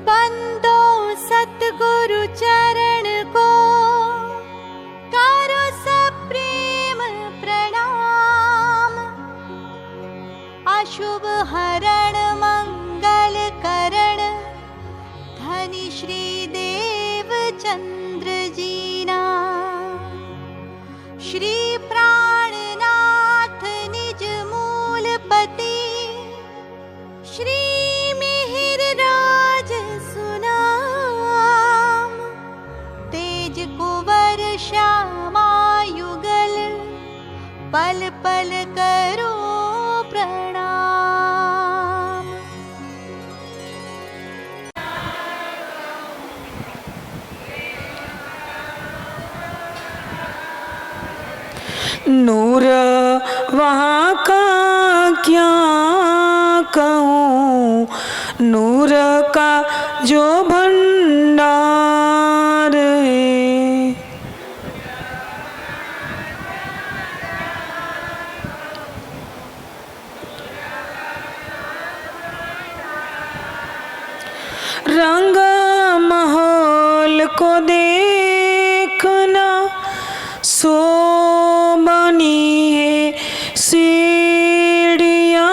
बंदो सतगुरु चरण को करो सप्रेम प्रणाम। अशुभ हरण मंगल करण धनी श्री देव चंद्र जीना। श्री प्राणनाथ निज मूलपति श्री मिहिर राज सुनाम। तेज कुंवर श्यामा युगल पल पल करो प्रणाम। नूर वहाँ का क्या कहूँ, नूर का जो भंडार है। रंग महल को देखना सो बनी है सीढ़ियाँ।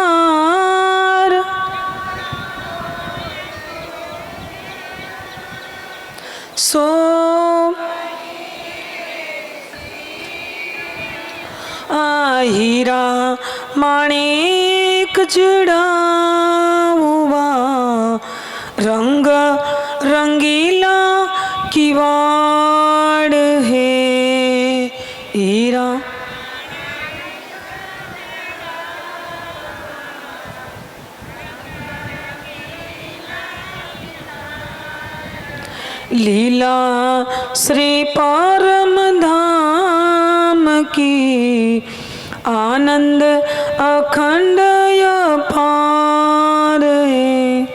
सो हीरा माणिक जड़ा हुआ रंग रंगीला किवाड़ है। हीरा लीला श्री परम धाम की आनंद अखंड अपार है।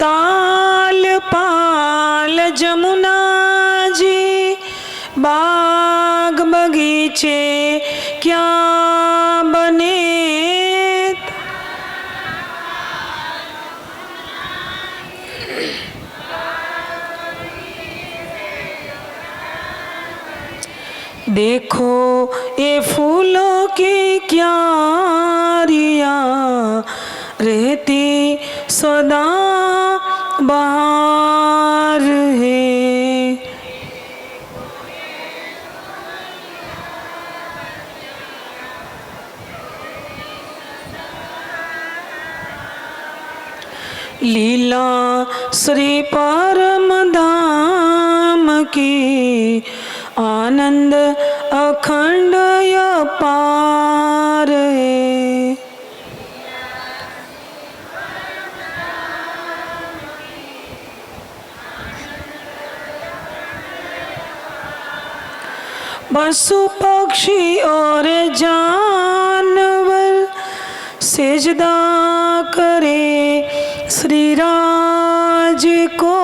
ताल पाल जमुना जी बाग बगीचे क्या बने। देखो ये फूलों की क्यारियाँ रहती सदा बहार है। लीला श्री परम धाम की आनंद अखंड अपार है। पशु पक्षी और जानवर सिजदा करे श्री राज को।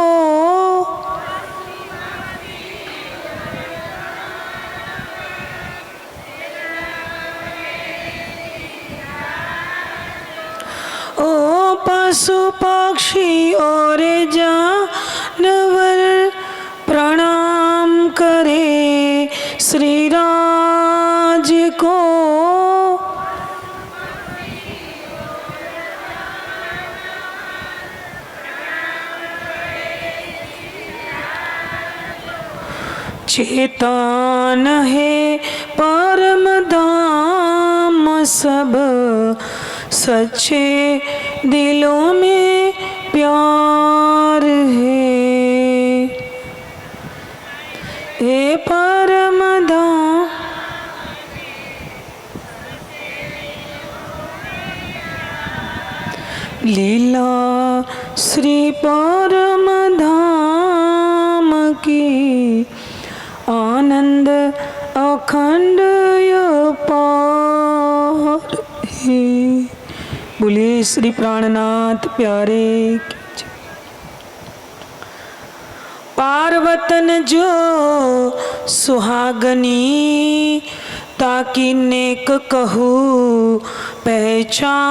ओ पशु पक्षी और जानवर प्रणाम करे श्री राज को। चेतन है परम धाम सब सच्चे दिलों में प्यार है। हे परम धाम लीला श्री परम धाम की आनंद अखंड अपार है। बोलिए श्री प्राणनाथ प्यारे की जय। पार्वतन जो सुहागनी ताकि नेक कहूँ पहचान।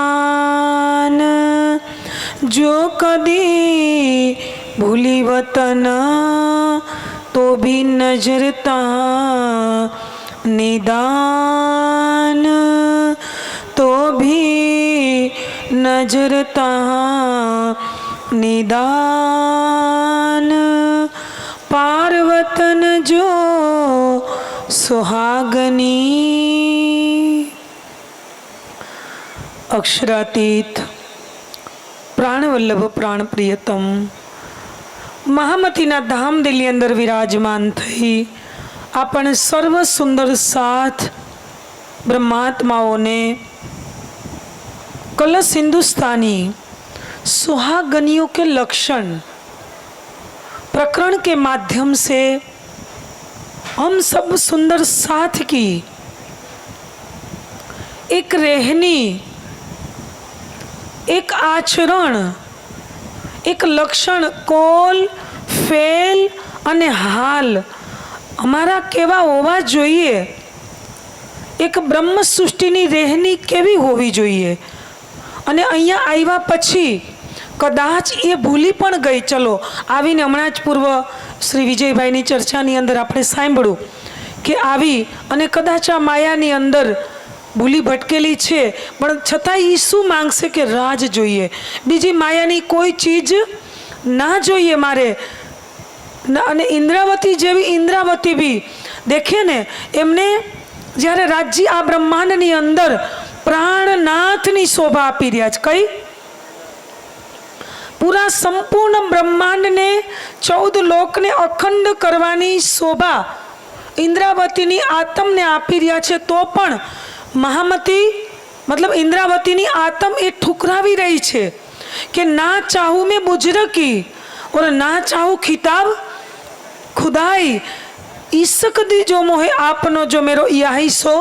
जो कदी भूली वतन तो भी नजरता निदान, तो भी नजरता निदान। पार्वतन जो सुहागनी। अक्षरातीत प्राणवल्लभ प्राण प्रियतम महामतीना धामदिली अंदर विराजमान थई आपण सर्व सुंदर साथ ब्रह्मात्माओं ने कलश हिंदुस्तानी सुहागनियों के लक्षण प्रकरण के माध्यम से हम सब सुंदर साथ की एक रहनी, एक आचरण, एक लक्षण, कोल, फेल अने हाल अमारा केवा होवा जोईए, एक ब्रह्म सृष्टिनी रहनी केवी होवी जोईए। अने अहींया आव्या पछी कदाच ए भूली पण गई। चलो आवीने हमणां ज पूर्व श्री विजयभाईनी चर्चानी अंदर आपणे सांभळ्युं के आवी अने कदाच आ मायानी अंदर भूली भटकेली छे, पण छतां ई शुं मांगशे के राज जोईए, बीजी मायानी कोई चीज ना जोईए मारे। अने इंद्रावती जेवी इंद्रावती भी देखे ने एमने ज्यारे राज्य आ ब्रह्मांडनी अंदर प्राणनाथनी शोभा आपी रह्या छे। कई पूरा संपूर्ण ब्रह्मांड ने 14 लोक ने अखंड करवानी शोभा इंद्रावतीनी आत्म ने आपी रह्या छे, तो पण महामती मतलब इंद्रावतीनी आत्म ए ठुकरावी रही छे कि ना चाहूं मैं बुजरकी और ना चाहूं खिताब खुदाई। ईसक दी जो मोहे आपनो जो मेरो याही सो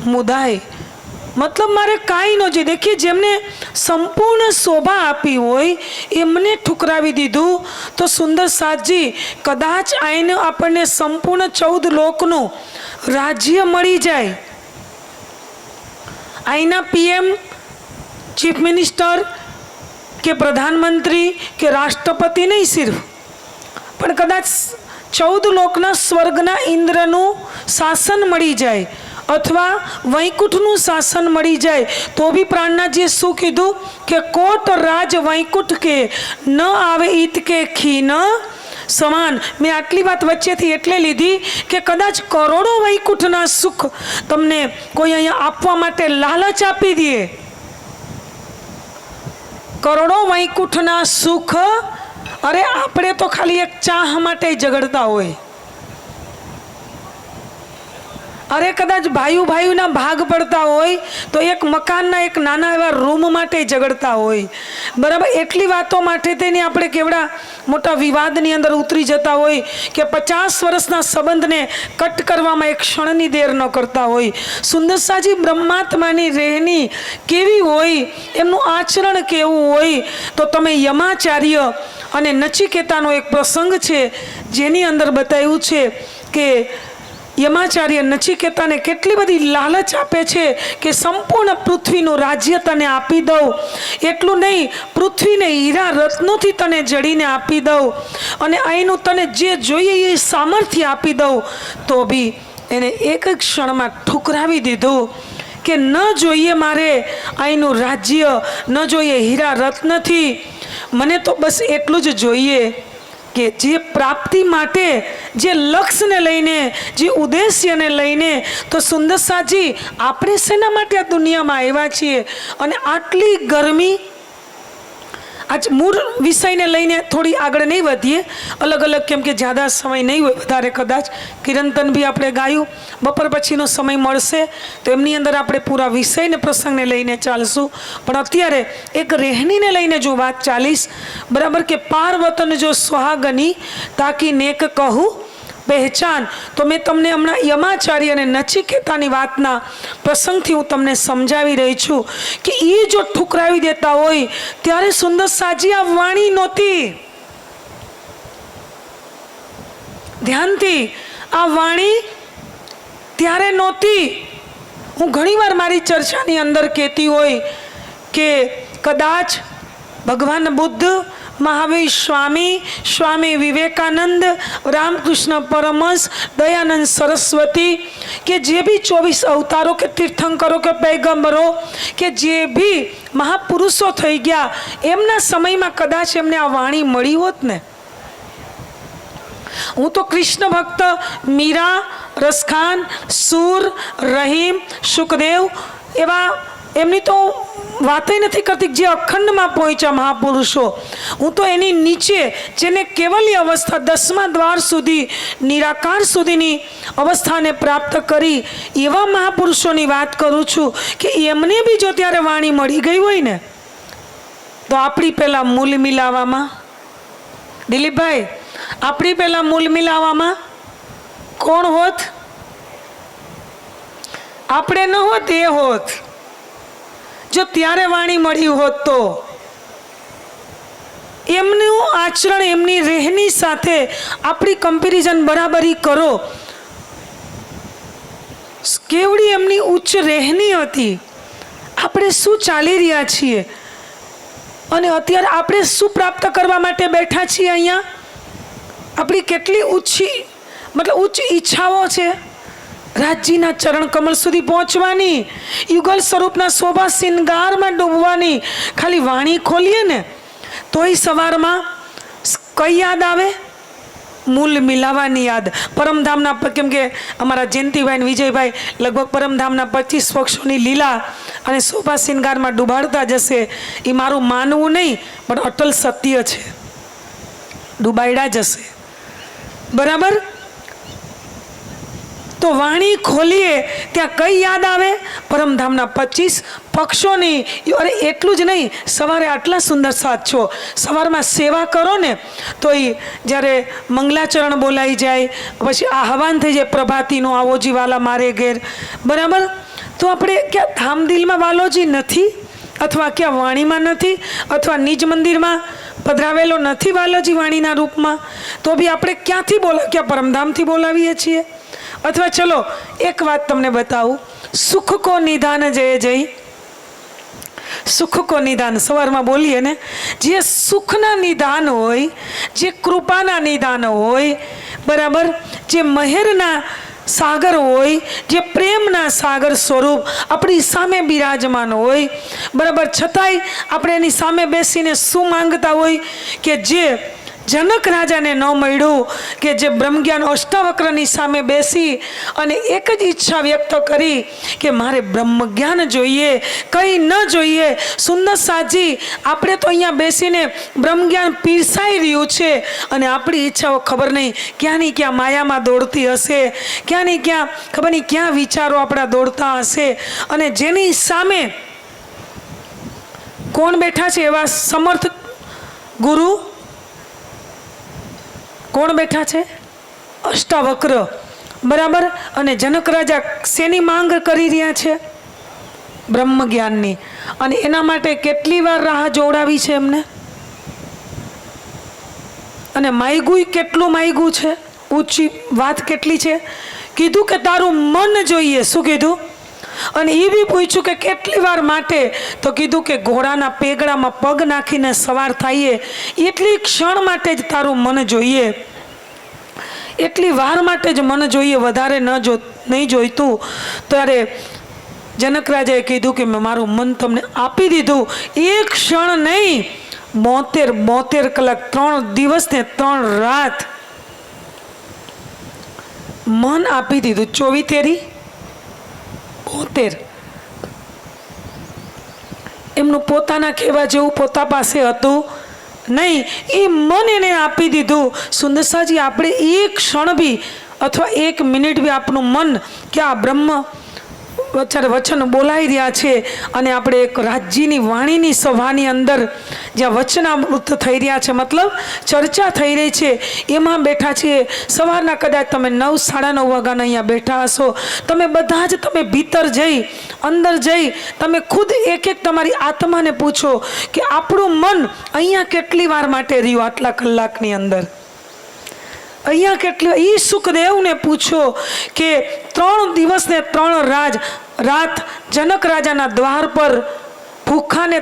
मुदाई। मतलब मारे काई नो जे। देखिए जेमने संपूर्ण शोभा आपी होय एमने ठुकरावी दीधु तो सुंदर साथजी कदाच आईने आपने संपूर्ण 14 लोकनु राज्य मळी जाय। आईना पीएम, चीफ मिनिस्टर के प्रधानमंत्री के राष्ट्रपति नहीं सिर्फ, पण कदाच 14 लोकना स्वर्गना इंद्रनु शासन मळी जाय अथवा वैकुंठनु शासन मळी जाए तो भी प्राणनाथजीए शुं कीधुं के कोट राज वैकुंठ के न आवे ईत के खीन समान। मैं आटली बात वच्चेथी एटले लीधी के कदाच करोड़ों वैकुंठना सुख तमने कोई अहींया आपवा माटे लालच आपी दे। करोड़ों वैकुंठना सुख अरे आपणे तो खाली एक चाह माटे झगड़ता होय। अरे कदाच भाईओ भाईओना भाग पड़ता होय तो एक मकानना एक नाना एवा रूम माटे झगड़ता होय। बराबर एटली वातो माटे तेनी आपणे केवड़ा मोटा विवादनी अंदर उतरी जता होय के 50 वर्षना संबंधने कट करवामां एक क्षणनी देर न करता होय। सुंदरसाजी ब्रह्मात्मानी रहनी केवी होय, एमनुं आचरण केवुं होय तो तमे यमाचार्य अने नचिकेतानो एक प्रसंग छे जेनी अंदर बताव्युं छे के यमाचार्य नचिकेताने केटली बधी लालच आपे छे कि संपूर्ण पृथ्वीनुं राज्य तने आपी दઉં, एटલું नहीं पृथ्वीने हीरा रत्नोथी तने जड़ीने आपी दઉં अने અહીંનું तने जे जोईए ए सामर्थ्य आपी दઉં, तो भी एने एक क्षणमां ठुकरावी दीधुं कि न जोईए मारे અહીંનું राज्य, न जोईए हीरा रत्नथी, मने तो बस एटલું ज जोईए के जे प्राप्ति माटे जे लक्ष्य ने लईने जे उद्देश्य ने लईने तो सुंदर साजी आपणे सेना माटे आ दुनिया में आव्या छीए अने आटली गर्मी। आज मूળ विषय ने लईने थोड़ी आगळ नहीं वधीए, अलग अलग केम के ज्यादा समय नहीं होय वधारे कदाच किरंतन भी आपणे गायुं बपोर पछीनो समय मळशे तो एमनी अंदर आपणे पूरा विषय ने प्रसंग ने लईने चालशुं। पण अत्यारे एक રહેણી ने लईने जो बात चालीस बराबर के पार्वतन जो सुहागनी ताकी नेक कहूँ पहचान। तो मैं तमने हमणां यमाचार्य ने नचिकेतानी वातना प्रसंगथी हूँ तमने समझावी रही छूं कि ई जो ठुकरावी देता होय त्यारे सुंदर साजी आ वाणी नहोती। ધ્યાનથી. આ વાણી ત્યારે નહોતી. હું ઘણીવાર મારી ચર્ચાની અંદર કહેતી હોય કે કદાચ ભગવાન બુદ્ધ, મહાવીર સ્વામી, સ્વામી વિવેકાનંદ, રામકૃષ્ણ પરમહંસ, દયાનંદ સરસ્વતી કે જે બી 24 અવતારો કે તીર્થંકરો કે પૈગંબરો કે જે બી મહાપુરુષો થઈ ગયા, એમના સમયમાં કદાચ એમને આ વાણી મળી હોત ને. હું તો કૃષ્ણ ભક્ત મીરા, રસખાન, સૂર, રહીમ, સુખદેવ એવા એમની તો વાતય નથી કરતી જે અખંડમાં પહોંચ્યા મહાપુરુષો. હું તો એની નીચે જેને કેવલ્ય અવસ્થા 10મા દ્વાર સુધી નિરાકાર સુધીની અવસ્થાને પ્રાપ્ત કરી એવા મહાપુરુષોની વાત કરું છું કે એમને બી જો ત્યારે વાણી મળી ગઈ હોય ને તો આપણી પહેલાં મૂલ મિલાવવામાં, દિલીપભાઈ, આપણી પહેલાં મૂલ મિલાવવામાં કોણ હોત? આપણે ન હોત, એ હોત. જો ત્યારે વાણી મળી હોત તો એમનું આચરણ, એમની રહેણી સાથે આપણી કમ્પેરિઝન બરાબરી કરો. કેવડી એમની ઉચ્ચ રહેણી હતી, આપણે શું ચાલી રહ્યા છીએ અને અત્યારે આપણે શું પ્રાપ્ત કરવા માટે બેઠા છીએ અહીંયા. આપણી કેટલી ઉચ્ચ ઈચ્છાઓ છે. રાજજીના ચરણ કમળ સુધી પહોંચવાની, યુગલ સ્વરૂપના શોભા શિંગારમાં ડૂબવાની. ખાલી વાણી ખોલીએ ને તોય સવારમાં કઈ યાદ આવે? મૂલ મિલાવાની યાદ. પરમધામના, કેમ કે અમારા જયંતિભાઈ ને વિજયભાઈ લગભગ પરમધામના 25 પક્ષોની લીલા અને શોભા શિંગારમાં ડૂબાડતા જશે. એ મારું માનવું નહીં, પણ અટલ સત્ય છે. ડૂબાડ્યા જશે, બરાબર. તો વાણી ખોલીએ ત્યાં કઈ યાદ આવે? પરમધામના 25 પક્ષોની. અરે એટલું જ નહીં, સવારે આટલા સુંદર સાચો સવારમાં સેવા કરો ને તો એ જ્યારે મંગલાચરણ બોલાઈ જાય, પછી આહવાન થઈ જાય પ્રભાતીનું, આવો જી વાલા મારે ઘેર, બરાબર. તો આપણે ક્યાં ધામદિલમાં વાલોજી નથી, અથવા ક્યાં વાણીમાં નથી, અથવા નિજ મંદિરમાં પધરાવેલો નથી વાલોજી વાણીના રૂપમાં, તો બી આપણે ક્યાંથી ક્યાં પરમધામથી બોલાવીએ છીએ. અથવા ચલો એક વાત તમને બતાવું. સુખ કો નિદાન જય જય, સુખ કો નિદાન સવારમાં બોલીએ ને, જે સુખના નિદાન હોય, જે કૃપાના નિદાન હોય, બરાબર, જે મહેરના સાગર હોય, જે પ્રેમના સાગર સ્વરૂપ આપણી સામે બિરાજમાન હોય, બરાબર, છતાંય આપણે એની સામે બેસીને શું માંગતા હોય કે જે જનક રાજાને ન મળ્યું, કે જે બ્રહ્મજ્ઞાન અષ્ટાવક્રની સામે બેસી અને એક જ ઈચ્છા વ્યક્ત કરી કે મારે બ્રહ્મજ્ઞાન જોઈએ, કંઈ ન જોઈએ. સુંદર સાજી આપણે તો અહીંયા બેસીને બ્રહ્મજ્ઞાન પીરસાઈ રહ્યું છે અને આપણી ઈચ્છાઓ ખબર નહીં ક્યાંની ક્યાં માયામાં દોડતી હશે, ક્યાંની ક્યાં ખબર નહીં ક્યાં વિચારો આપણા દોડતા હશે. અને જેની સામે કોણ બેઠા છે? એવા સમર્થ ગુરુ કોણ બેઠા છે? અષ્ટાવક્ર, બરાબર. અને જનક રાજા શેની માંગ કરી રહ્યા છે? બ્રહ્મ જ્ઞાનની. અને એના માટે કેટલી વાર રાહ જોડાવી છે એમને, અને માયગું કેટલું માયગું છે, ઊંચી વાત કેટલી છે. કીધું કે તારું મન જોઈએ. શું કીધું? અને એ બી પૂછ્યું કે કેટલી વાર માટે? તો કીધું કે ઘોડાના પેગડામાં પગ નાખીને સવાર થઈએ એટલી ક્ષણ માટે જ તારું મન જોઈએ, એટલી વાર માટે જ મન જોઈએ, વધારે નહીં જોઈતું. ત્યારે જનક રાજાએ કીધું કે મેં મારું મન તમને આપી દીધું. એક ક્ષણ નહીં, 72 કલાક, 3 દિવસ ને 3 રાત મન આપી દીધું. 24 72 એમનું પોતાના કહેવા જેવું પોતા પાસે હતું નહીં, એ મન એને આપી દીધું. સુંદરસાજી, આપણે એક ક્ષણ બી અથવા 1 મિનિટ બી આપણું મન કે આ બ્રહ્મ વચન બોલાઈ રહ્યા છે અને આપણે એક રાજ્યની વાણીની સભાની અંદર જ્યાં વચનામૃત થઈ રહ્યા છે, મતલબ ચર્ચા થઈ રહી છે, એમાં બેઠા છીએ. સવારના કદાચ તમે 9, 9:30 વાગ્યાના અહીંયા બેઠા હશો. તમે બધા જ તમે ભીતર જઈ, અંદર જઈ તમે ખુદ એક તમારી આત્માને પૂછો કે આપણું મન અહીંયા કેટલી વાર માટે રહ્યું આટલા કલાકની અંદર. અહીંયા કેટલી એ સુખદેવને પૂછો કે 3 દિવસ ને 3 રાત જનક રાજાના દ્વાર પર ભૂખાને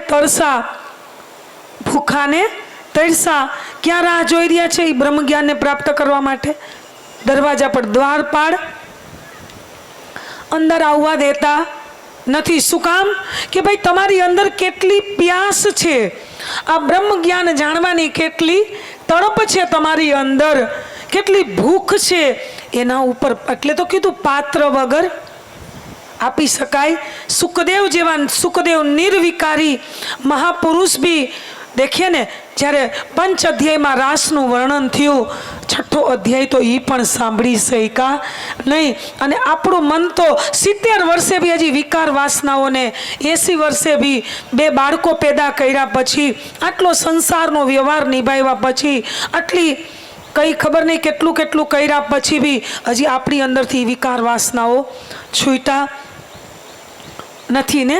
તરસા ક્યાં રાહ જોઈ રહ્યા છે? એ બ્રહ્મ જ્ઞાનને પ્રાપ્ત કરવા માટે દરવાજા પર દ્વારપાળ અંદર આવવા દેતા નથી. શું કામ? કે ભાઈ તમારી અંદર કેટલી પ્યાસ છે, આ બ્રહ્મ જ્ઞાન જાણવાની કેટલી તડપ છે તમારી અંદર, કેટલી ભૂખ છે એના ઉપર. એટલે તો કીધું પાત્ર વગર આપી શકાય. સુખદેવ નિર્વિકારી મહાપુરુષ બી દેખીએ ને, જ્યારે 5 અધ્યાયમાં રાસનું વર્ણન થયું, 6ઠો અધ્યાય તો એ પણ સાંભળી શક્યા નહીં. અને આપણું મન તો 70 વર્ષે બી હજી વિકાર વાસનાઓને, 80 વર્ષે બી 2 બાળકો પેદા કર્યા પછી, આટલો સંસારનો વ્યવહાર નિભાવ્યા પછી, આટલી કંઈ ખબર નહીં કેટલું કર્યા પછી બી હજી આપણી અંદરથી વિકાર વાસનાઓ છૂટા નથી ને.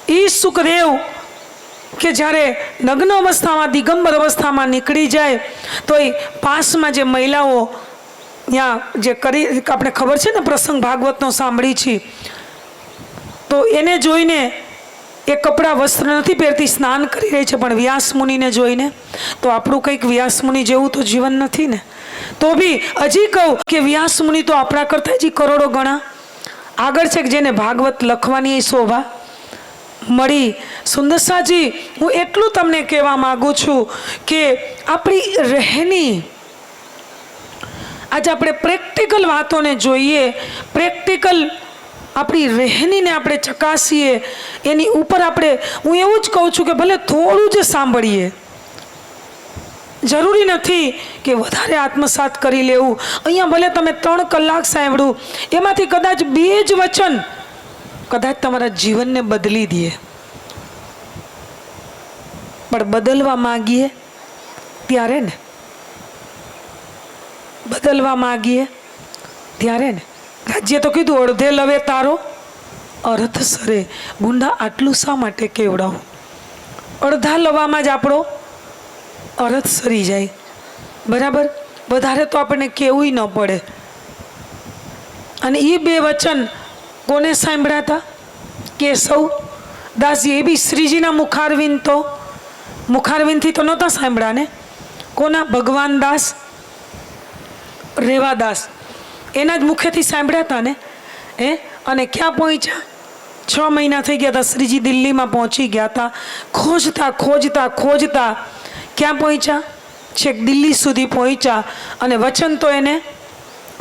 એ સુખદેવ કે જ્યારે નગ્ન અવસ્થામાં દિગંબર અવસ્થામાં નીકળી જાય તો એ પાસમાં જે મહિલાઓ ત્યાં જે કરી, આપણે ખબર છે ને પ્રસંગ ભાગવતનો સાંભળી છે, તો એને જોઈને એ કપડાં વસ્ત્ર નથી પહેરતી, સ્નાન કરી રહી છે, પણ વ્યાસ મુનિને જોઈને તો આપણું કંઈક વ્યાસ મુનિ જેવું તો જીવન નથી ને. તો બી હજી કહું કે વ્યાસ મુનિ તો આપણા કરતાં હજી કરોડો ગણા આગળ છે, કે જેને ભાગવત લખવાની શોભા મળી. સુંદરસાજી, હું એટલું તમને કહેવા માગું છું કે આપણી રહેણી, આજે આપણે પ્રેક્ટિકલ વાતોને જોઈએ, પ્રેક્ટિકલ આપણી રહેણીને આપણે ચકાસીએ, એની ઉપર આપણે, હું એવું જ કહું છું કે ભલે થોડું જ સાંભળીએ, જરૂરી નથી કે વધારે આત્મસાત કરી લેવું. અહીંયા ભલે તમે 3 કલાક સાંભળ્યું, એમાંથી કદાચ 2 જ વચન કદાચ તમારા જીવનને બદલી દે. પણ બદલવા માંગીએ ત્યારે ને, બદલવા માંગીએ ત્યારે ને. રાજ્ય તો કીધું અડધે લવે તારો અર્થ સરે. ગુંડા આટલું શા માટે કેવડાવું? અડધા લવામાં જ આપણો અર્થ સરી જાય. બરાબર, વધારે તો આપણને કેવું ન પડે. અને એ 2 વચન કોને સાંભળ્યા હતા? કેશવ દાસજી. એ બી શ્રીજીના મુખારવિંદથી તો નહોતા સાંભળ્યા ને. કોના? ભગવાન દાસ રેવાદાસ, એના જ મુખેથી સાંભળ્યા હતા ને. અને ક્યાં પહોંચ્યા? 6 મહિના થઈ ગયા હતા, શ્રીજી દિલ્હીમાં પહોંચી ગયા હતા. ખોજતા ક્યાં પહોંચ્યા? છેક દિલ્હી સુધી પહોંચ્યા. અને વચન તો એને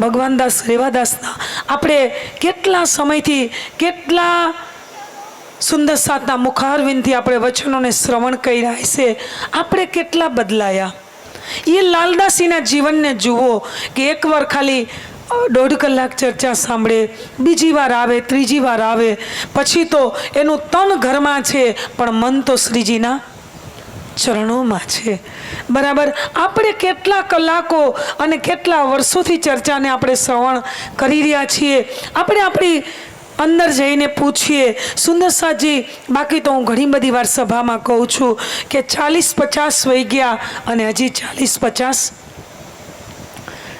ભગવાનદાસ રેવાદાસના. આપણે કેટલા સમયથી, કેટલા સુંદરસાતના મુખારવિંદથી આપણે વચનોને શ્રવણ કર્યા હશે, આપણે કેટલા બદલાયા. એ લાલદાસીના જીવનને જુઓ કે એકવાર ખાલી 1.5 કલાક ચર્ચા સાંભળે, બીજી વાર આવે, ત્રીજી વાર આવે, પછી તો એનું તન ઘરમાં છે પણ મન તો શ્રીજીના ચરણોમાં છે. બરાબર, આપણે કેટલા કલાકો અને કેટલા વર્ષોથી ચર્ચાને આપણે શ્રવણ કરી રહ્યા છીએ. આપણે આપણી અંદર જઈને પૂછીએ, સુંદરસાજી. બાકી તો હું ઘણી બધી વાર સભામાં કહું છું કે 40-50 વહી ગયા અને હજી 40-50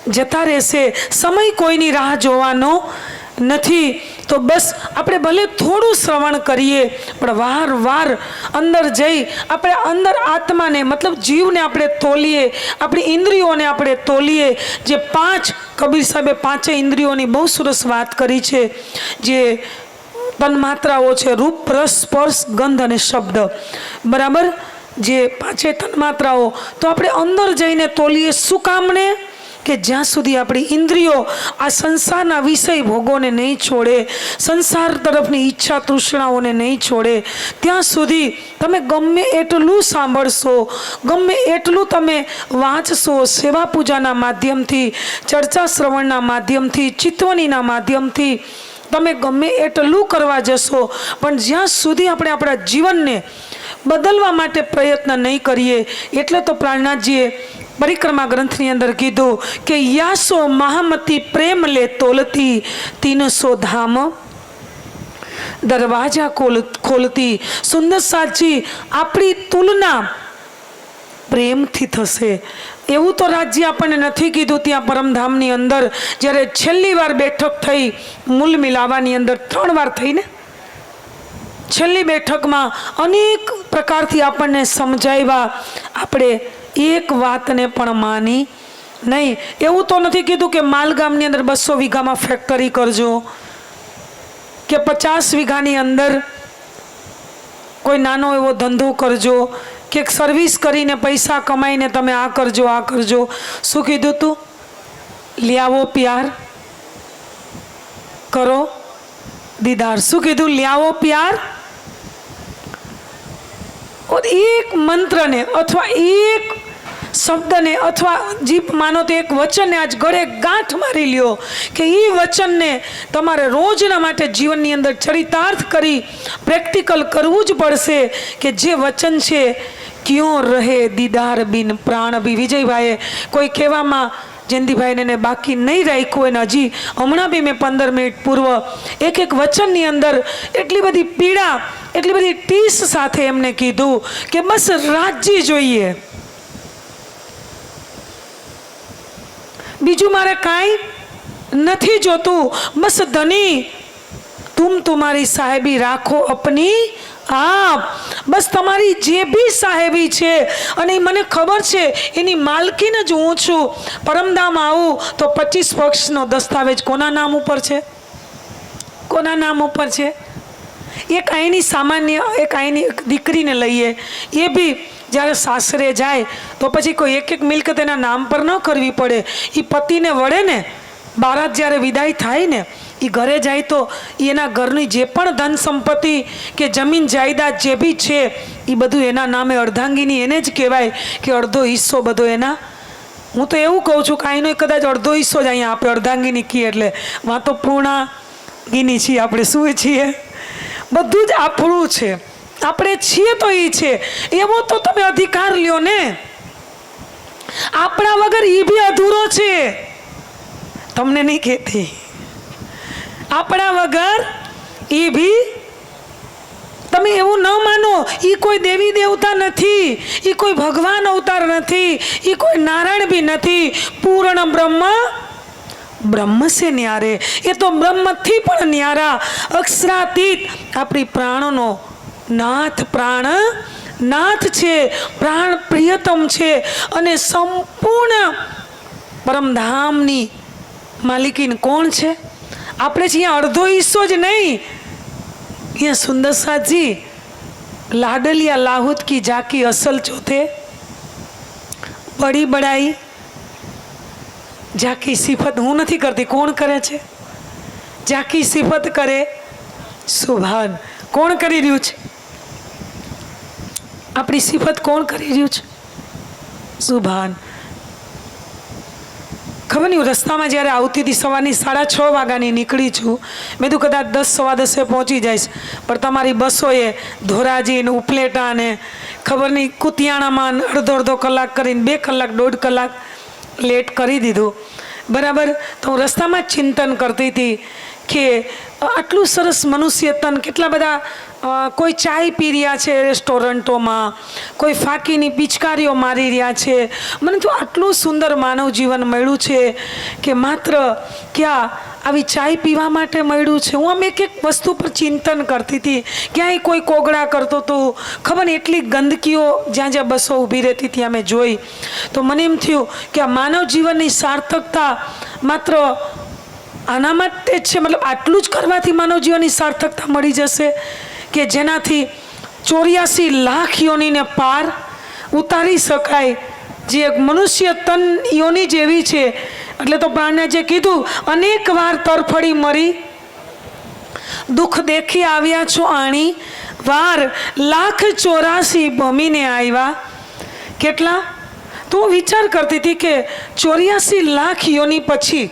જતા રહેશે. સમય કોઈની રાહ જોવાનો નથી. તો બસ આપણે ભલે થોડું શ્રવણ કરીએ, પણ વારવાર અંદર જઈ આપણે અંદર આત્માને, મતલબ જીવને આપણે તોલીએ, આપણી ઇન્દ્રિયોને આપણે તોલીએ. જે 5 કબીર સાહેબે 5 ઇન્દ્રિયોની બહુ સરસ વાત કરી છે, જે તન્માત્રાઓ છે, રૂપ, રસ, સ્પર્શ, ગંધ અને શબ્દ. બરાબર, જે 5 તન્માત્રાઓ તો આપણે અંદર જઈને તોલીએ. શું કામને? કે જ્યાં સુધી આપણી ઇન્દ્રિયો આ સંસારના વિષય ભોગોને નહીં છોડે, સંસાર તરફની ઈચ્છા તૃષ્ણાઓને નહીં છોડે, ત્યાં સુધી તમે ગમે એટલું સાંભળશો, ગમે એટલું તમે વાંચશો, સેવા પૂજાના માધ્યમથી, ચર્ચા શ્રવણના માધ્યમથી, ચિત્તવનીના માધ્યમથી તમે ગમે એટલું કરવા જશો, પણ જ્યાં સુધી આપણે આપણા જીવનને બદલવા માટે પ્રયત્ન નહીં કરીએ. એટલે તો પ્રાણનાથજીએ પરિક્રમા ગ્રંથની અંદર કીધું કે યાસો મહામતી પ્રેમ લે તોલતી 300 ધામ દરવાજા ખોલતી. સુંદરસાજી, આપણી તુલના પ્રેમથી થશે. એવું તો રાજ્ય આપણને નથી કીધું ત્યાં પરમધામની અંદર જ્યારે છેલ્લી વાર બેઠક થઈ મૂલ મિલાવાની અંદર 3 વાર થઈને છેલ્લી બેઠકમાં અનેક પ્રકારથી આપણને સમજાવ્યા, આપણે એક વાતને પણ માની નહીં. એવું તો નથી કીધું કે માલગામની અંદર 200 વીઘામાં ફેક્ટરી કરજો કે 50 વીઘાની અંદર કોઈ નાનો એવો ધંધો કરજો કે સર્વિસ કરીને પૈસા કમાઈને તમે આ કરજો આ કરજો. શું કીધું તું? લ્યાવો પ્યાર કરો દીદાર. શું કીધું? લ્યાવો પ્યાર. એક મંત્રને અથવા એક શબ્દને અથવા જીપ માનો તો એક વચનને આજ ગળે ગાંઠ મારી લ્યો કે એ વચનને તમારે રોજના માટે જીવનની અંદર ચરિતાર્થ કરી પ્રેક્ટિકલ કરવું જ પડશે કે જે વચન છે ક્યો રહે દીદાર બિન પ્રાણ બી. વિજયભાઈએ કોઈ કહેવામાં જયંતિભાઈને બાકી નહીં રાખ્યું એને હજી હમણાં બી મેં 15 મિનિટ પૂર્વ એક વચનની અંદર એટલી બધી પીડા એટલી બધી ટીસ સાથે એમને કીધું કે બસ રાજ્ય જોઈએ, બીજું મારે કાંઈ નથી જોતું. બસ ધની તુમ તુમારી સાહેબી રાખો અપની આપ. બસ તમારી જે બી સાહેબી છે અને મને ખબર છે એની માલકીન જ હું છું. પરમધામ આવું તો 25 પક્ષનો દસ્તાવેજ કોના નામ ઉપર છે? કોના નામ ઉપર છે? એક અહીંની સામાન્ય એક અહીંની દીકરીને લઈએ, એ બી જ્યારે સાસરે જાય તો પછી કોઈ એક મિલકત એના નામ પર ન કરવી પડે. એ પતિને વળે ને બારાત જ્યારે વિદાય થાય ને એ ઘરે જાય તો એના ઘરની જે પણ ધન સંપત્તિ કે જમીન જાયદાદ જે બી છે એ બધું એના નામે અર્ધાંગીની એને જ કહેવાય કે અડધો હિસ્સો બધો એના. હું તો એવું કહું છું કે અહીંનો કદાચ અડધો હિસ્સો જ અહીંયા આપણે અર્ધાંગીની કહીએ એટલે વાં તો પૂર્ણાગીની છીએ આપણે. શું છીએ? બધું જ આપણું છે, આપણે છીએ તો એ છે. એવો તો તમે અધિકાર લ્યો ને. આપણા વગર એ બી અધૂરો છે. તમને નહીં કહેતી, આપણા વગર એ બી. તમે એવું ન માનો એ કોઈ દેવી દેવતા નથી, એ કોઈ ભગવાન અવતાર નથી, એ કોઈ નારાયણ બી નથી. પૂર્ણ બ્રહ્મ બ્રહ્મ સે ન્યારે. એ તો બ્રહ્મથી પણ ન્યારા અક્ષરાતીત આપણી પ્રાણનો નાથ, પ્રાણ નાથ છે, પ્રાણ પ્રિયતમ છે અને સંપૂર્ણ પરમધામની માલિકીન કોણ છે? આપણે જ અહીંયા અડધો હિસ્સો જ નહીં. અહીંયા સુંદર સાજી લાડલિયા લાહુત કી જાકી અસલ ચોથે બડી બડાઈ જાકી સિફત હું નથી કરતી. કોણ કરે છે? જાકી સિફત કરે સુભાન. કોણ કરી રહ્યું છે? આપણી સિફત કોણ કરી રહ્યું છે? સુભાન. ખબર નહીં, રસ્તામાં જ્યારે આવતી હતી સવારની 6:30 વાગ્યાની નીકળી છું. મેં તો કદાચ 10 સવા 10 પહોંચી જઈશ, પણ તમારી બસોએ ધોરાજી ને ઉપલેટા ને ખબર નહીં કુતિયાણામાં અડધો કલાક કરીને 2 કલાક 1.5 કલાક લેટ કરી દીધું. બરાબર. તો હું રસ્તામાં જ ચિંતન કરતી હતી કે આટલું સરસ મનુષ્ય તન, કેટલા બધા કોઈ ચાય પી રહ્યા છે રેસ્ટોરન્ટોમાં, કોઈ ફાકીની પિચકારીઓ મારી રહ્યા છે. મને તો આટલું સુંદર માનવ જીવન મળ્યું છે કે માત્ર ક્યાં આવી ચાય પીવા માટે મળ્યું છે. હું આમ એક વસ્તુ પર ચિંતન કરતી હતી. ક્યાંય કોઈ કોગળા કરતો હતો, ખબર ને એટલી ગંદકીઓ જ્યાં જ્યાં બસો ઊભી રહેતી ત્યાં મેં જોઈ. તો મને એમ થયું કે આ માનવ જીવનની સાર્થકતા માત્ર આના માટે જ છે. મતલબ આટલું જ કરવાથી માનવ જીવનની સાર્થકતા મળી જશે કે જેનાથી 84 લાખ યોનીને પાર ઉતારી શકાય. જે મનુષ્ય તન યોની જેવી છે એટલે તો પ્રાણને જે કીધું અનેક વાર તરફડી મરી દુઃખ દેખી આવ્યા છો આણી વાર 184 ભમીને આવ્યા. કેટલા? તો હું વિચાર કરતી હતી કે 84 લાખ યોની પછી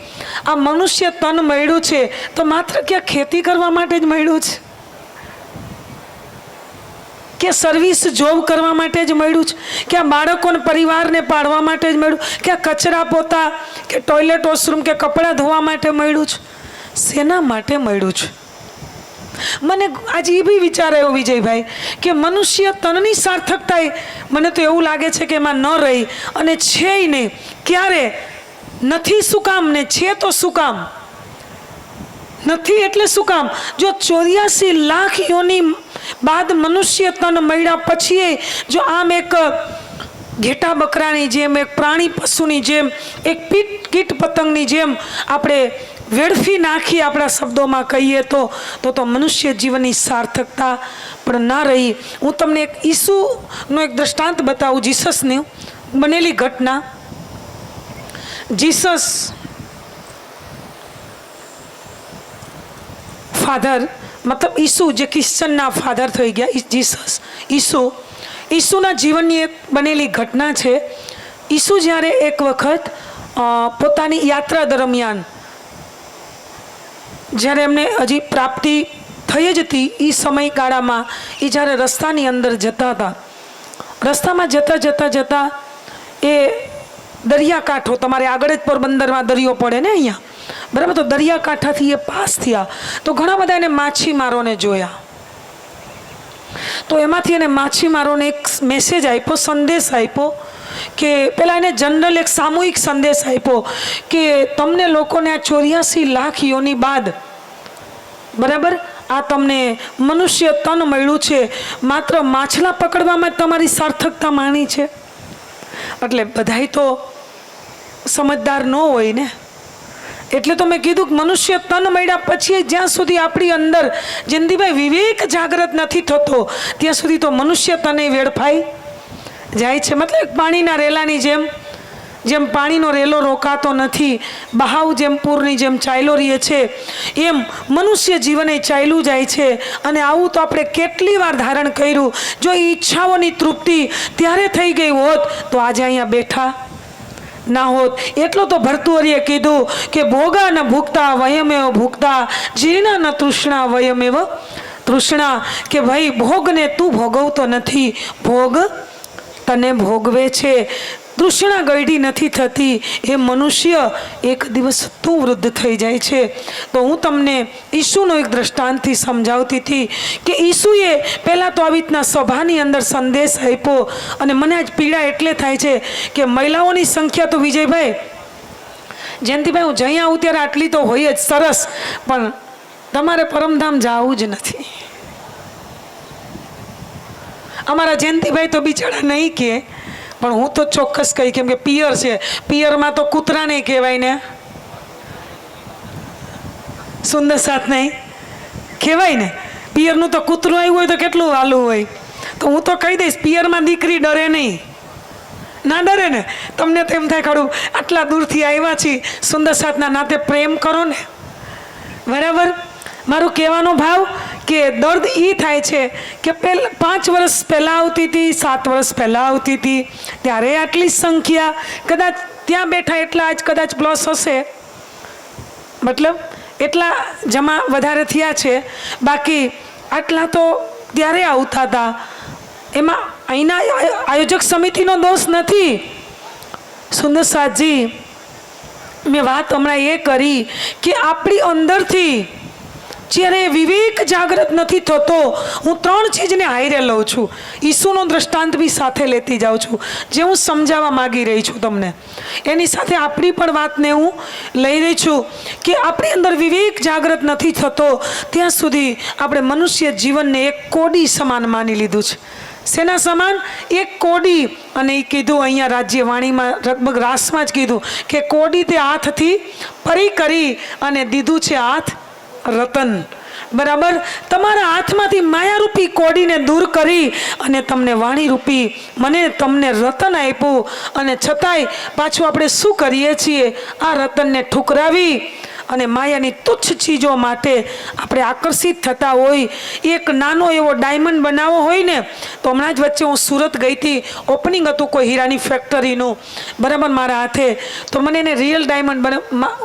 આ મનુષ્ય તન મળ્યું છે તો માત્ર ક્યાં ખેતી કરવા માટે જ મળ્યું છે કે સર્વિસ જોબ કરવા માટે જ મળ્યું છે કે આ બાળકોને પરિવારને પાળવા માટે જ મળ્યું કે કચરા પોતા કે ટોયલેટ વોશરૂમ કે કપડાં ધોવા માટે મળ્યું છે? શેના માટે મળ્યું છે? મને આજે એ બી વિચાર આવ્યો વિજયભાઈ કે મનુષ્ય તનની સાર્થકતા મને તો એવું લાગે છે કે એમાં ન રહી અને છે નહીં. ક્યારે નથી શું કામ ને છે તો શું કામ? નથી એટલે શું કામ? જો 84 લાખ યોની બાદ મનુષ્ય તન મળ્યા પછી જો આમ એક ઘેટા બકરાની જેમ, એક પ્રાણી પશુની જેમ, એક કીટ પતંગની જેમ આપણે વેડફી નાખી આપણા શબ્દોમાં કહીએ તો મનુષ્ય જીવનની સાર્થકતા પણ ના રહી. હું તમને એક ઈસુનો એક દ્રષ્ટાંત બતાવું, જીસસની બનેલી ઘટના. જીસસ ફાધર, મતલબ ઈસુ જે ક્રિશ્ચનના ફાધર થઈ ગયા, જીસસ ઈસુના જીવનની એક બનેલી ઘટના છે. ઈસુ જ્યારે એક વખત પોતાની યાત્રા દરમિયાન જ્યારે એમને હજી પ્રાપ્તિ થઈ જ હતી એ સમયગાળામાં એ જ્યારે રસ્તાની અંદર જતા હતા, રસ્તામાં જતા એ દરિયાકાંઠો, તમારે આગળ જ પોરબંદરમાં દરિયો પડે ને અહીંયા, બરાબર, તો દરિયાકાંઠાથી એ પાસ થયા તો ઘણા બધા એને માછીમારોને જોયા. તો એમાંથી એને માછીમારોને એક મેસેજ આપ્યો, સંદેશ આપ્યો કે પહેલાં એને જનરલ એક સામૂહિક સંદેશ આપ્યો કે તમને લોકોને આ 84 લાખ યોની બાદ, બરાબર, આ તમને મનુષ્ય તન મળ્યું છે, માત્ર માછલા પકડવામાં તમારી સાર્થકતા માની છે. એટલે બધાય તો સમજદાર ન હોય ને, એટલે તો મેં કીધું કે મનુષ્ય તન મળ્યા પછી જ્યાં સુધી આપણી અંદર જયંતિભાઈ વિવેક જાગૃત નથી થતો ત્યાં સુધી તો મનુષ્ય તને વેડફાઈ જાય છે. મતલબ પાણીના રેલાની જેમ પાણીનો રેલો રોકાતો નથી, બહાવ જેમ પૂરની જેમ ચાલ્યો રહે છે, એમ મનુષ્ય જીવને ચાલ્યું જાય છે. અને આવું તો આપણે કેટલી વાર ધારણ કર્યું. જો ઈચ્છાઓની તૃપ્તિ ત્યારે થઈ ગઈ હોત તો આજે અહીંયા બેઠા ના હોત. એટલો તો ભર્તુહરિએ કીધું કે ભોગા ન ભૂખતા વયમેવ ભૂખતા, જીર્ણા ન તૃષ્ણા વયમેવ તૃષ્ણા, કે ભાઈ ભોગને તું ભોગવતો નથી, ભોગ તને ભોગવે છે. તૃષ્ણા ગળી નથી થતી, એ મનુષ્ય એક દિવસ તું વૃદ્ધ થઈ જાય છે. તો હું તમને ઈસુનો એક દ્રષ્ટાંતથી સમજાવતી હતી કે ઈસુએ પહેલાં તો આવી રીતના સભાની અંદર સંદેશ આપ્યો. અને મને આજ પીડા એટલે થાય છે કે મહિલાઓની સંખ્યા તો વિજયભાઈ, જયંતિભાઈ, હું જઈ આવું ત્યારે આટલી તો હોય જ સરસ, પણ તમારે પરમધામ જવું જ નથી. અમારા જયંતિભાઈ તો બિચારા નહીં કે, પણ હું તો ચોક્કસ કહી, કેમ કે પિયર છે, પિયરમાં તો કૂતરા નહીં કહેવાય ને, સુંદર સાથ નહીં કહેવાય ને. પિયરનું તો કૂતરું આવ્યું હોય તો કેટલું વાલું હોય. તો હું તો કહી દઈશ, પિયરમાં દીકરી ડરે નહીં, ના ડરે ને. તમને તો એમ થાય ખરું આટલા દૂરથી આવ્યા છીએ, સુંદર સાથના નાતે પ્રેમ કરો ને, બરાબર. મારું કહેવાનો ભાવ કે દર્દ એ થાય છે કે 5 વર્ષ પહેલાં આવતી હતી, 7 વર્ષ પહેલાં આવતી હતી ત્યારે આટલી સંખ્યા, કદાચ ત્યાં બેઠા એટલા આજ કદાચ પ્લસ હશે, મતલબ એટલા જમા વધારે થયા છે. બાકી આટલા તો ત્યારે આવતા હતા. એમાં અહીંના આયોજક સમિતિનો દોષ નથી. સુંદર સાજી, મેં વાત હમણાં એ કરી કે આપણી અંદરથી જ્યારે વિવેક જાગૃત નથી થતો, હું 3 ચીજને હારે લઉં છું. ઈસુનો દ્રષ્ટાંત બી સાથે લેતી જાઉં છું, જે હું સમજાવવા માગી રહી છું તમને. એની સાથે આપણી પણ વાતને હું લઈ રહી છું કે આપણી અંદર વિવેક જાગૃત નથી થતો ત્યાં સુધી આપણે મનુષ્ય જીવનને એક કોડી સમાન માની લીધું છે. શેના સમાન? એક કોડી. અને એ કીધું અહીંયા રાજ્યવાણીમાં, લગભગ રાસમાં જ કીધું કે કોડી તે હાથથી પરી કરી અને દીધું છે હાથ રતન, બરાબર. તમારા હાથમાંથી માયારૂપી કોડીને દૂર કરી અને તમને વાણીરૂપી મને તમને રતન આપ્યું. અને છતાંય પાછું આપણે શું કરીએ છીએ? આ રતનને ઠુકરાવી અને માયાની તુચ્છ ચીજો માટે આપણે આકર્ષિત થતા હોય. એક નાનો એવો ડાયમંડ બનાવવો હોય ને, તો હમણાં જ વચ્ચે હું સુરત ગઈ હતી, ઓપનિંગ હતું કોઈ હીરાની ફેક્ટરીનું, બરાબર, મારા હાથે. તો મને એને રિયલ ડાયમંડ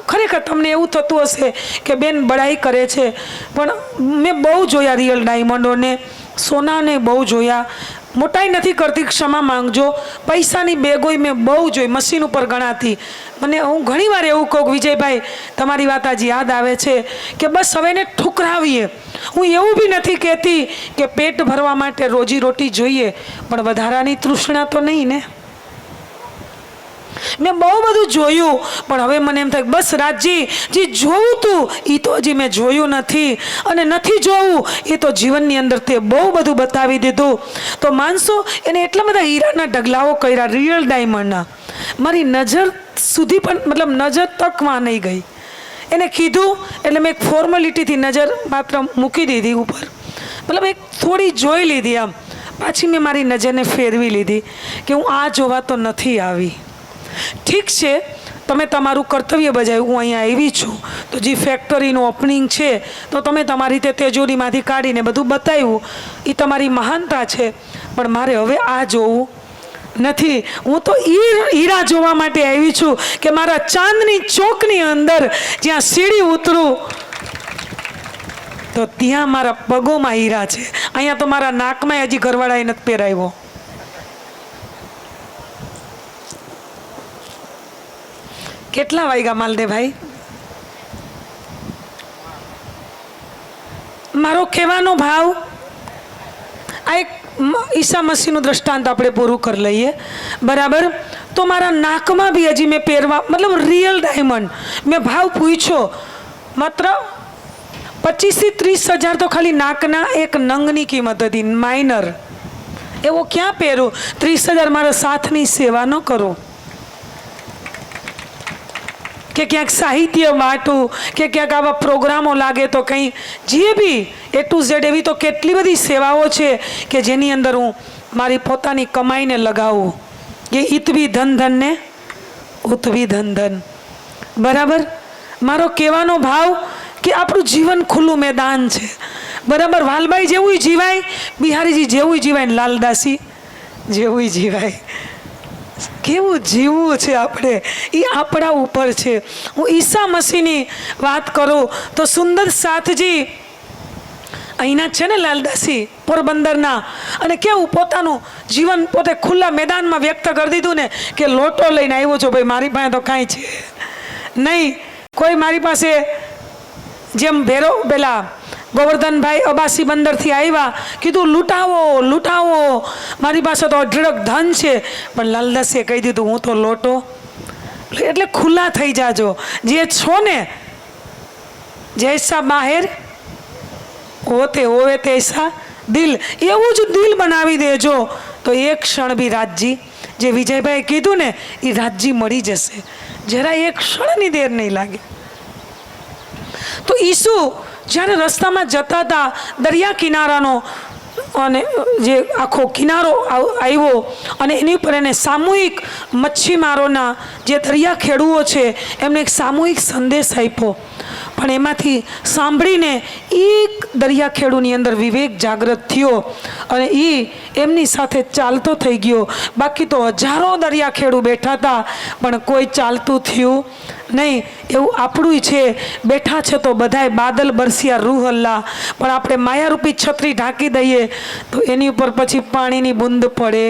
ખરેખર તમને એવું થતું હશે કે બેન બડાઈ કરે છે, પણ મેં બહુ જોયા રિયલ ડાયમંડોને, સોનાને બહુ જોયા, મોટાઈ નથી કરતી, ક્ષમા માંગજો. પૈસાની બેગોય મેં બહુ જોઈ, મશીન ઉપર ગણાતી. મને હું ઘણીવાર એવું કહું, વિજયભાઈ તમારી વાત આજે યાદ આવે છે કે બસ હવે એને ઠુકરાવીએ. હું એવું બી નથી કહેતી કે પેટ ભરવા માટે રોજી રોટી જોઈએ, પણ વધારાની તૃષ્ણા તો નહીં ને. મેં બહુ બધું જોયું, પણ હવે મને એમ થાય બસ રાજજી, જે જોવું તું એ તો હજી મેં જોયું નથી, અને નથી જોવું એ તો જીવનની અંદર તે બહુ બધું બતાવી દીધું. તો માનસો એને એટલા બધા હીરાના ઢગલાઓ કર્યા, રિયલ ડાયમંડના. મારી નજર સુધી પણ મતલબ નજર તકમાં નહીં ગઈ. એને કીધું એટલે મેં એક ફોર્માલિટીથી નજર માત્ર મૂકી દીધી ઉપર, મતલબ એક થોડી જોઈ લીધી. આમ પાછી મેં મારી નજરને ફેરવી લીધી કે હું આ જોવા તો નથી આવી. ઠીક છે, તમે તમારું કર્તવ્ય બજાવ્યું, હું અહીંયા આવી છું, તો જે ફેક્ટરીનું ઓપનિંગ છે તો તમે તમારી રીતે તેજોરીમાંથી કાઢીને બધું બતાવ્યું, એ તમારી મહાનતા છે. પણ મારે હવે આ જોવું નથી. હું તો હીરા જોવા માટે આવી છું કે મારા ચાંદની ચોકની અંદર જ્યાં સીડી ઉતરું તો ત્યાં મારા પગોમાં હીરા છે. અહીંયા તો મારા નાકમાં હજી ઘરવાળાએ નથી પહેરાવ્યો. કેટલા વાગ્યા માલદેભાઈ? મારો કહેવાનો ભાવ, આ એક ઈસા મસીહનું દ્રષ્ટાંત આપણે પૂરું કરી લઈએ, બરાબર? તો મારા નાકમાં બી હજી મેં પહેરવા, મતલબ રિયલ ડાયમંડ. મેં ભાવ પૂછ્યો, માત્ર 25 થી 30 હજાર તો ખાલી નાકના એક નંગની કિંમત હતી, માઇનર. એવો ક્યાં પહેરું? 30 હજાર મારા સાથની સેવા ન કરો, કે ક્યાંક સાહિત્ય વાંટું, કે ક્યાંક આવા પ્રોગ્રામો લાગે તો કંઈ જે બી A to Z એવી તો કેટલી બધી સેવાઓ છે કે જેની અંદર હું મારી પોતાની કમાઈને લગાવું. કે ઈતવી ધન ધન ને ઉતવી ધન ધન. બરાબર? મારો કહેવાનો ભાવ કે આપણું જીવન ખુલ્લું મેદાન છે, બરાબર? વાલબાઈ જેવું જીવાય, બિહારીજી જેવું જીવાય, લાલદાસી જેવું જીવાય. કેવું જીવવું છે આપણે એ આપણા ઉપર છે. હું ઈસા મસીહની વાત કરું તો સુંદર સાથજી અહીંના છે ને, લાલદાસી પોરબંદરના, અને કેવું પોતાનું જીવન પોતે ખુલ્લા મેદાનમાં વ્યક્ત કરી દીધું ને કે લોટો લઈને આવ્યો છો ભાઈ, મારી પાસે તો કાંઈ છે નહીં. કોઈ મારી પાસે જેમ ભેરો પેલા ગોવર્ધનભાઈ અબાસી બંદરથી આવ્યા, કીધું લૂંટાવો લૂંટાવો, મારી પાસે તો અઢળક ધન છે, પણ લાલદાસીએ કહી દીધું હું તો લોટો. એટલે ખુલ્લા થઈ જાજો, જે છો ને જૈસા બાહેર હોતે હોવે તૈસા દિલ, એવું જ દિલ બનાવી દેજો તો એક ક્ષણ બી રાજજી, જે વિજયભાઈ કીધું ને એ રાજજી મળી જશે. જરા એક ક્ષણની દેર નહીં લાગે. તો ઈસુ જ્યારે રસ્તામાં જતા હતા, દરિયા કિનારાનો અને જે આખો કિનારો આવ્યો અને એની ઉપર એને સામૂહિક મચ્છીમારોના જે દરિયા ખેડૂઓ છે એમને એક સામૂહિક સંદેશ આપ્યો. પણ એમાંથી સાંભળીને એક દરિયા ખેડૂની અંદર વિવેક જાગૃત થયો અને એ એમની સાથે ચાલતો થઈ ગયો. બાકી તો હજારો દરિયા ખેડૂ બેઠા હતા, પણ કોઈ ચાલતું થયું નહીં. એવું આપણું છે, બેઠા છે તો બધાય બાદલ બરસ્યા રૂહ અલ્લાહ, પણ આપણે માયારૂપી છત્રી ઢાંકી દઈએ તો એની ઉપર પછી પાણીની બૂંદ પડે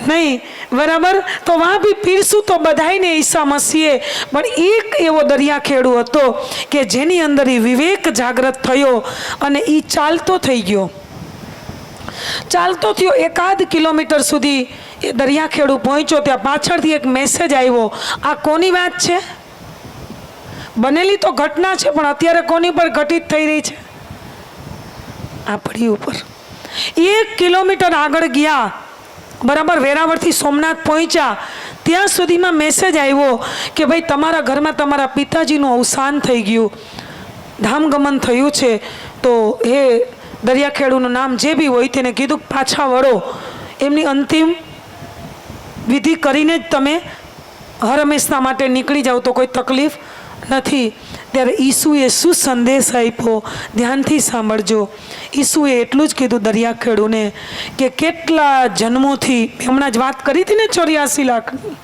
નહીં. બરાબર? તો વાં બી પીરસું તો બધાને ઈસા મસીહે, પણ એક એવો દરિયા ખેડૂ હતો કે જેની અંદર એ વિવેક જાગૃત થયો અને એ ચાલતો થઈ ગયો. ચાલતો થયો, 1 કિલોમીટર સુધી એ દરિયા ખેડૂ પહોંચ્યો. ત્યાં પાછળથી એક મેસેજ આવ્યો. આ કોની વાત છે? બનેલી તો ઘટના છે, પણ અત્યારે કોની પર ઘટિત થઈ રહી છે? આપણી ઉપર. 1 કિલોમીટર આગળ ગયા, બરાબર, વેરાવળથી સોમનાથ પહોંચ્યા, ત્યાં સુધીમાં મેસેજ આવ્યો કે ભાઈ તમારા ઘરમાં તમારા પિતાજીનું અવસાન થઈ ગયું, ધામગમન થયું છે. તો એ દરિયા ખેડૂનું નામ જે બી હોય તેને કીધું પાછા વળો, એમની અંતિમ વિધિ કરીને જ તમે હર હંમેશના માટે નીકળી જાઓ તો કોઈ તકલીફ નથી. ત્યારે ઈસુએ શું સંદેશ આપ્યો ધ્યાનથી સાંભળજો. ઈસુએ એટલું જ કીધું દરિયા ખેડૂને કે કેટલા જન્મોથી, હમણાં જ વાત કરી હતી ને 84 લાખની,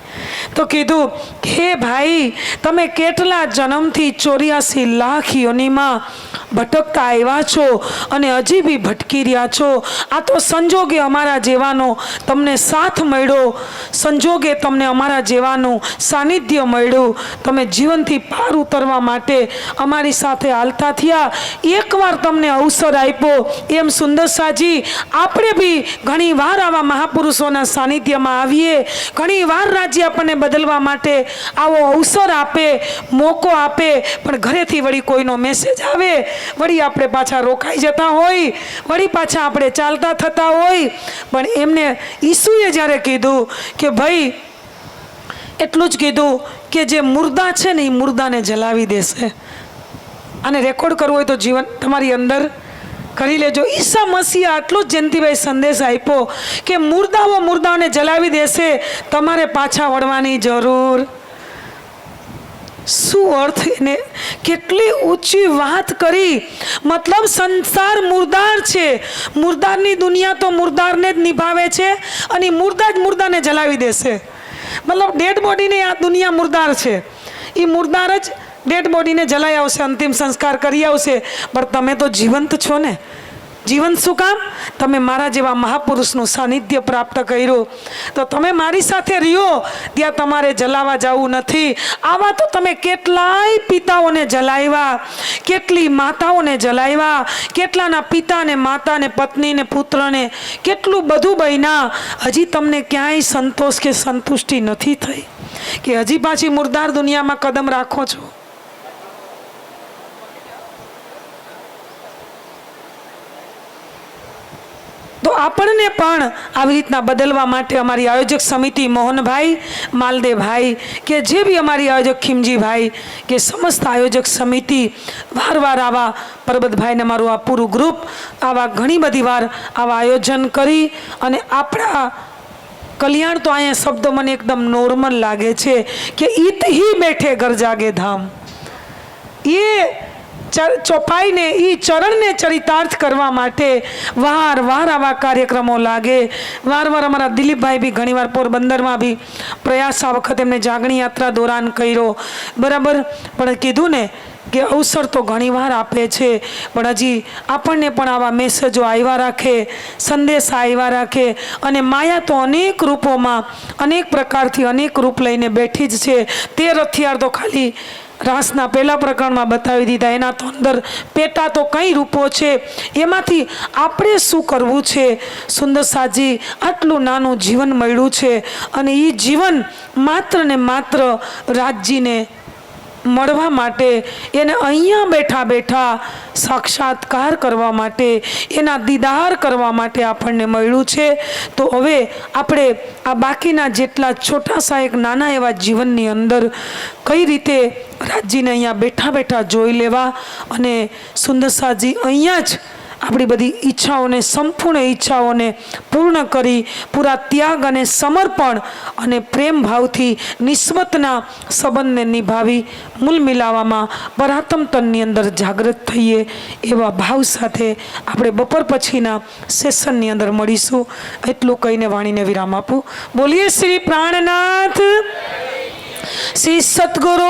તો કીધું હે ભાઈ તમે કેટલા જન્મથી 84 લાખ યોનીમાં ભટકતા આવ્યા છો અને હજી બી ભટકી રહ્યા છો. આ તો સંજોગે અમારા જેવાનો તમને સાથ મળ્યો, સંજોગે તમને અમારા જેવાનું સાનિધ્ય મળ્યું. તમે જીવનથી પાર ઉતરવા માટે અમારી સાથે હાલતા થયા. એકવાર તમને અવસર આપ્યો. એમ સુંદર સાજી આપણે બી ઘણી વાર આવા મહાપુરુષોના સાનિધ્યમાં આવીએ, ઘણી વાર રાજ્ય આપણને બદલવા માટે આવો અવસર આપે, મોકો આપે, પણ ઘરેથી વળી કોઈનો મેસેજ આવે, વળી આપણે પાછા રોકાઈ જતા હોય, વળી પાછા આપણે ચાલતા થતા હોય. પણ એમને ઈસુએ જ્યારે કીધું કે ભાઈ એટલું જ કીધું કે જે મુર્દા છે ને એ મુર્દાને જલાવી દેશે. અને રેકોર્ડ કરવું હોય તો જીવન તમારી અંદર કરી લેજો. ઈસા મસીહે આટલો જ જયંતિભાઈ સંદેશ આપ્યો કે મુર્દાઓ મુર્દાઓને જલાવી દેશે, તમારે પાછા વળવાની જરૂર. શું અર્થ એને કેટલી ઊંચી વાત કરી. મતલબ સંસાર મુર્દાર છે, મુર્દારની દુનિયા તો મુર્દારને જ નિભાવે છે અને મુર્દા જ મુર્દાને જલાવી દેશે. મતલબ ડેડ બોડીને આ દુનિયા મુર્દાર છે, એ મુર્દાર જ ડેડ બોડીને જલાઈ આવશે, અંતિમ સંસ્કાર કરી આવશે. પણ તમે તો જીવંત છો ને. જીવંત શું કામ? તમે મારા જેવા મહાપુરુષનું સાનિધ્ય પ્રાપ્ત કર્યું, તો તમે મારી સાથે રહ્યો, ત્યાં તમારે જલાવા જવું નથી. આવા તો તમે કેટલાય પિતાઓને જલાવ્યા, કેટલી માતાઓને જલાવ્યા, કેટલાના પિતાને, માતાને, પત્નીને, પુત્રને, કેટલું બધું બન્યા. હજી તમને ક્યાંય સંતોષ કે સંતુષ્ટિ નથી થઈ કે હજી પાછી મુર્દાર દુનિયામાં કદમ રાખો છો. તો આપણને પણ આવી રીતના બદલવા માટે અમારી આયોજક સમિતિ મોહનભાઈ, માલદેવભાઈ કે જે બી અમારી આયોજક ખીમજીભાઈ કે સમસ્ત આયોજક સમિતિ વારવાર આવા પરબતભાઈને મારું આ પૂરું ગ્રુપ આવા ઘણી બધી વાર આવા આયોજન કરી અને આપણા કલ્યાણ તો અહીંયા શબ્દ મને એકદમ નોર્મલ લાગે છે કે ઈત હી બેઠે ઘર જાગે ધામ. એ ચોપાઈને એ ચરણને ચરિતાર્થ કરવા માટે વાર વાર આવા કાર્યક્રમો લાગે. વાર વાર અમારા દિલીપભાઈ બી ઘણીવાર પોરબંદરમાં બી પ્રયાસ આ વખત એમને જાગણી યાત્રા દોરાન કર્યો, બરાબર. પણ કીધું ને કે અવસર તો ઘણીવાર આપે છે, પણ હજી આપણને પણ આવા મેસેજો આવ્યા રાખે, સંદેશા આવ્યા રાખે. અને માયા તો અનેક રૂપોમાં, અનેક પ્રકારથી અનેક રૂપ લઈને બેઠી જ છે. 13 હથિયાર તો ખાલી રાસના પહેલા પ્રકરણમાં બતાવી દીધા. એના તો અંદર પેટા તો કઈ રૂપો છે, એમાંથી આપણે શું કરવું છે. સુંદર સાજી આટલું નાનું જીવન મળ્યું છે અને એ જીવન માત્ર ને માત્ર રાજજીને મળવા માટે, એને અહીંયા બેઠા બેઠા સાક્ષાત્કાર કરવા માટે, એના દીદાર કરવા માટે આપણને મળ્યું છે. તો હવે આપણે આ બાકીના જેટલા છોટા સા એક નાના એવા જીવનની અંદર કઈ રીતે રાજજીને અહીંયા બેઠા બેઠા જોઈ લેવા અને સુંદરસાજી અહીંયા જ આપણી બધી ઈચ્છાઓને, સંપૂર્ણ ઈચ્છાઓને પૂર્ણ કરી પૂરા ત્યાગ અને સમર્પણ અને પ્રેમ ભાવથી નિસ્બતના સંબંધને નિભાવી મૂલ મિલાવામાં પરાતમ તનની અંદર જાગૃત થઈએ એવા ભાવ સાથે આપણે બપોર પછીના સેશનની અંદર મળીશું. એટલું કહીને વાણીને વિરામ આપું. બોલીએ શ્રી પ્રાણનાથ, શ્રી સદગુરુ